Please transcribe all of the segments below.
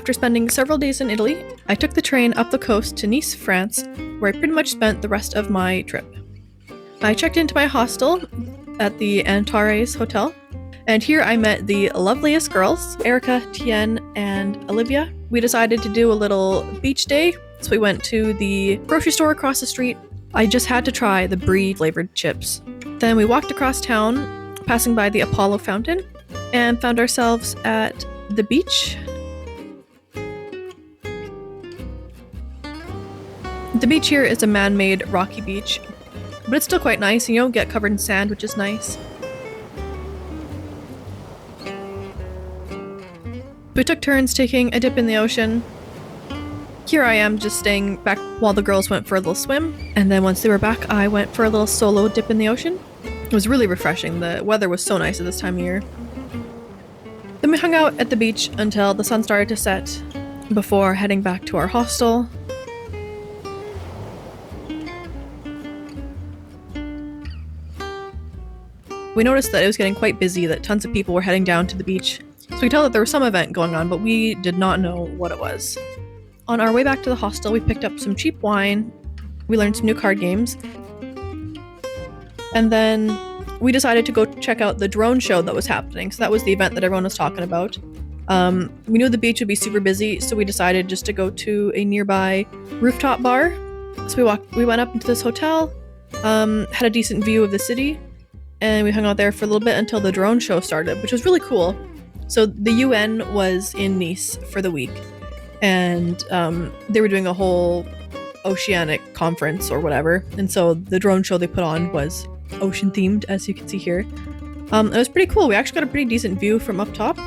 After spending several days in Italy, I took the train up the coast to Nice, France, where I pretty much spent the rest of my trip. I checked into my hostel at the Antares Hotel, and here I met the loveliest girls, Erica, Tienne, and Olivia. We decided to do a little beach day, so we went to the grocery store across the street. I just had to try the brie flavored chips. Then we walked across town, passing by the Apollo fountain, and found ourselves at the beach. The beach here is a man-made rocky beach, but it's still quite nice and you don't get covered in sand, which is nice. We took turns taking a dip in the ocean. Here I am just staying back while the girls went for a little swim, and then once they were back I went for a little solo dip in the ocean. It was really refreshing. The weather was so nice at this time of year. Then we hung out at the beach until the sun started to set before heading back to our hostel. We noticed that it was getting quite busy, that tons of people were heading down to the beach. So we could tell that there was some event going on, but we did not know what it was. On our way back to the hostel, we picked up some cheap wine. We learned some new card games. And then we decided to go check out the drone show that was happening. So that was the event that everyone was talking about. We knew the beach would be super busy, so we decided just to go to a nearby rooftop bar. So we went up into this hotel, had a decent view of the city, and we hung out there for a little bit until the drone show started, which was really cool. So the UN was in Nice for the week, and they were doing a whole oceanic conference or whatever, and so the drone show they put on was ocean themed, as you can see here. It was pretty cool. We actually got a pretty decent view from up top.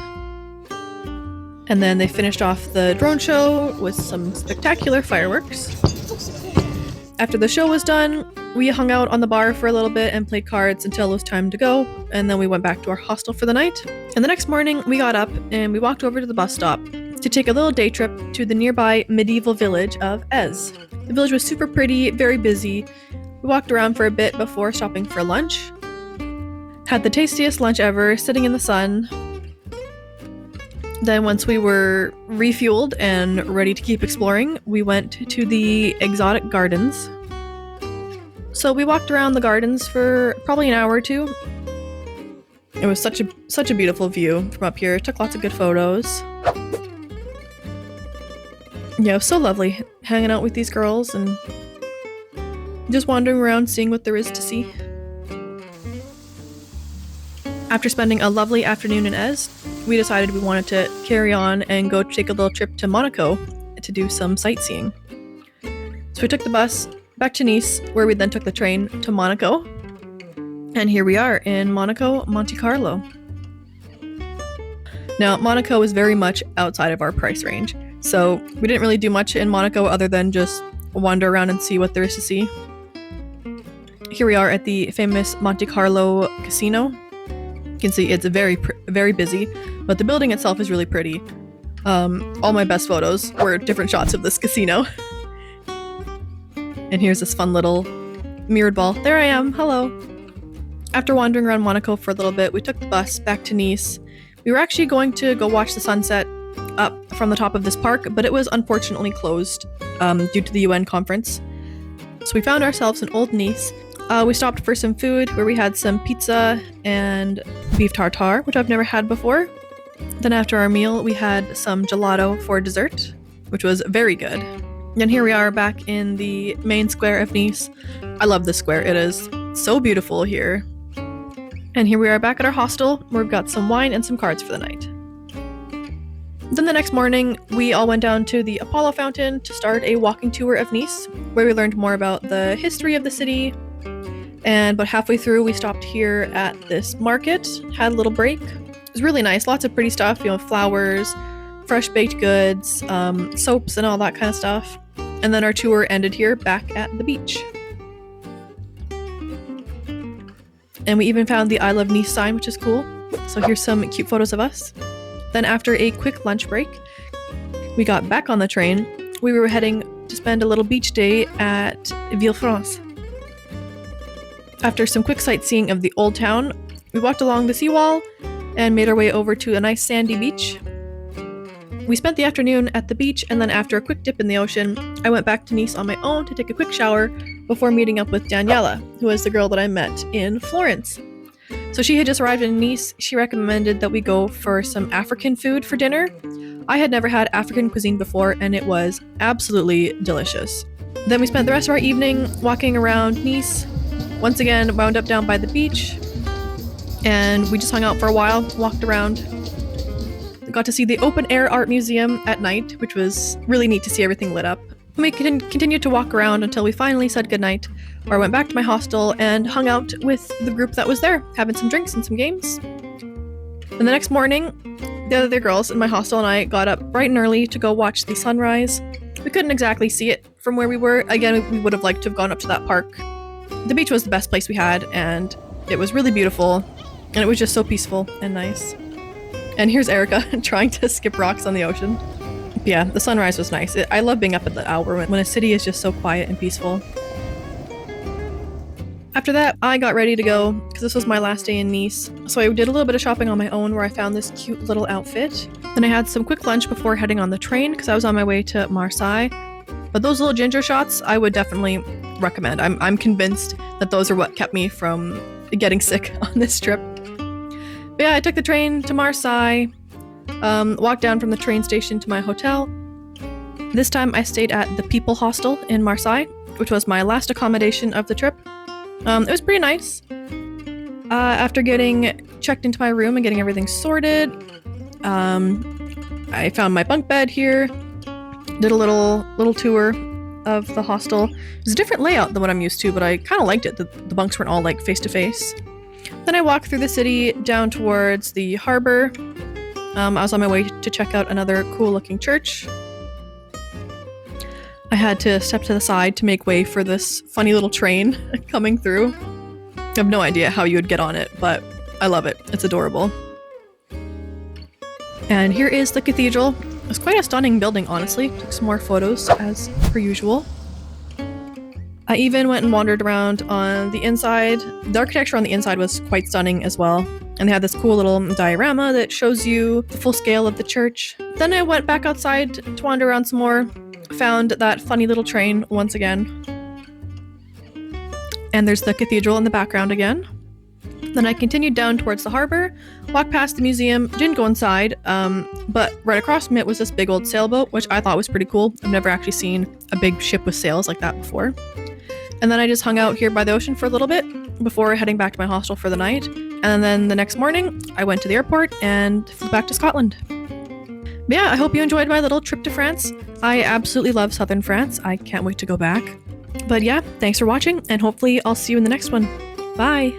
And then they finished off the drone show with some spectacular fireworks. After the show was done, we hung out on the bar for a little bit and played cards until it was time to go, and then we went back to our hostel for the night. And the next morning, we got up and we walked over to the bus stop to take a little day trip to the nearby medieval village of Ez. The village was super pretty, very busy. We walked around for a bit before stopping for lunch. Had the tastiest lunch ever, sitting in the sun. Then once we were refueled and ready to keep exploring, we went to the exotic gardens. So we walked around the gardens for probably an hour or two. It was such a beautiful view from up here. Took lots of good photos. Yeah, it was so lovely hanging out with these girls and just wandering around seeing what there is to see. After spending a lovely afternoon in Ez, we decided we wanted to carry on and go take a little trip to Monaco to do some sightseeing. So we took the bus back to Nice, where we then took the train to Monaco. And here we are in Monaco, Monte-Carlo. Now, Monaco is very much outside of our price range, so we didn't really do much in Monaco other than just wander around and see what there is to see. Here we are at the famous Monte-Carlo casino. You can see it's very busy, but the building itself is really pretty. All my best photos were different shots of this casino. And here's this fun little mirrored ball. There I am, hello. After wandering around Monaco for a little bit, we took the bus back to Nice. We were actually going to go watch the sunset up from the top of this park, but it was unfortunately closed due to the UN conference. So we found ourselves in Old Nice. We stopped for some food where we had some pizza and beef tartare, which I've never had before. Then after our meal, we had some gelato for dessert, which was very good. And here we are back in the main square of Nice. I love this square. It is so beautiful here. And here we are back at our hostel, where we've got some wine and some cards for the night. Then the next morning, we all went down to the Apollo fountain to start a walking tour of Nice, where we learned more about the history of the city. And about halfway through, we stopped here at this market, had a little break. It was really nice, lots of pretty stuff, flowers, fresh baked goods, soaps and all that kind of stuff. And then our tour ended here back at the beach. And we even found the I Love Nice sign, which is cool. So here's some cute photos of us. Then after a quick lunch break, we got back on the train. We were heading to spend a little beach day at Ville, France. After some quick sightseeing of the old town, we walked along the seawall and made our way over to a nice sandy beach. We spent the afternoon at the beach, and then after a quick dip in the ocean, I went back to Nice on my own to take a quick shower before meeting up with Daniela, who was the girl that I met in Florence. So she had just arrived in Nice. She recommended that we go for some African food for dinner. I had never had African cuisine before, and it was absolutely delicious. Then we spent the rest of our evening walking around Nice. Once again, wound up down by the beach, and we just hung out for a while, walked around. Got to see the open-air art museum at night, which was really neat to see everything lit up. We continued to walk around until we finally said goodnight, or I went back to my hostel and hung out with the group that was there, having some drinks and some games. And the next morning, the other girls in my hostel and I got up bright and early to go watch the sunrise. We couldn't exactly see it from where we were. Again, we would have liked to have gone up to that park. The beach was the best place we had, and it was really beautiful, and it was just so peaceful and nice. And here's Erica trying to skip rocks on the ocean. Yeah, the sunrise was nice. I love being up at that hour when a city is just so quiet and peaceful. After that, I got ready to go because this was my last day in Nice. So I did a little bit of shopping on my own where I found this cute little outfit. Then I had some quick lunch before heading on the train because I was on my way to Marseille. But those little ginger shots, I would definitely recommend. I'm convinced that those are what kept me from getting sick on this trip. But yeah, I took the train to Marseille, walked down from the train station to my hotel. This time I stayed at the People Hostel in Marseille, which was my last accommodation of the trip. It was pretty nice. After getting checked into my room and getting everything sorted, I found my bunk bed here, did a little tour of the hostel. It was a different layout than what I'm used to, but I kind of liked it. The bunks weren't all like face to face. Then I walked through the city down towards the harbor. I was on my way to check out another cool looking church. I had to step to the side to make way for this funny little train coming through. I have no idea how you would get on it, but I love it. It's adorable. And here is the cathedral. It's quite a stunning building, honestly. Took some more photos as per usual. I even went and wandered around on the inside. The architecture on the inside was quite stunning as well. And they had this cool little diorama that shows you the full scale of the church. Then I went back outside to wander around some more. Found that funny little train once again. And there's the cathedral in the background again. Then I continued down towards the harbor, walked past the museum, didn't go inside, but right across from it was this big old sailboat, which I thought was pretty cool. I've never actually seen a big ship with sails like that before. And then I just hung out here by the ocean for a little bit before heading back to my hostel for the night. And then the next morning, I went to the airport and flew back to Scotland. But yeah, I hope you enjoyed my little trip to France. I absolutely love southern France. I can't wait to go back. But yeah, thanks for watching, and hopefully I'll see you in the next one. Bye!